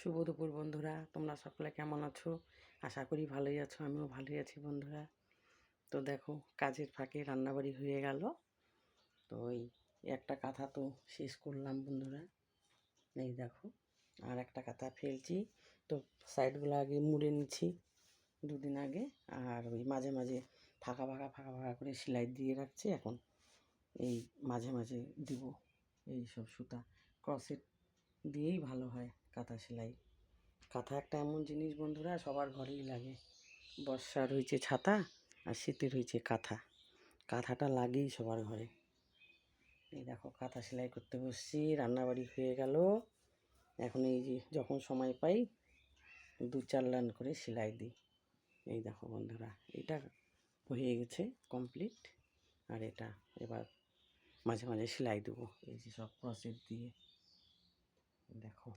শুভ দুপুর বন্ধুরা, তোমরা সকলে কেমন আছো? আশা করি ভালোই আছো, আমিও ভালোই আছি বন্ধুরা। তো দেখো, কাজের ফাঁকে রান্নাবাড়ি হয়ে গেল। তো ওই একটা কাঁথা তো শেষ করলাম বন্ধুরা। এই দেখো, আর একটা কাঁথা ফেলছি। তো সাইডগুলো আগে মুড়ে নিচ্ছি দুদিন আগে, আর ওই মাঝে মাঝে ফাঁকা ফাঁকা করে সেলাই দিয়ে রাখছি। এখন এই মাঝে মাঝে দিব এই সব সুতা ক্রসেট দিয়েই ভালো হয় কাঁথা সেলাই। কাঁথা একটা এমন জিনিস বন্ধুরা, সবার ঘরেই লাগে। বর্ষার হয়েছে ছাতা, আর শীতের হয়েছে কাঁথা। কাঁথাটা লাগেই সবার ঘরে। এই দেখো, কাঁথা সেলাই করতে বসছি, রান্নাবাড়ি হয়ে গেল। এখন এই যে যখন সময় পাই 2-4 লাইন করে সেলাই দিই। এই দেখো বন্ধুরা, এটা হয়ে গেছে কমপ্লিট। আর এটা এবার মাঝে মাঝে সেলাই দেবো এই যে সব ক্রসেট দিয়ে। দেখো।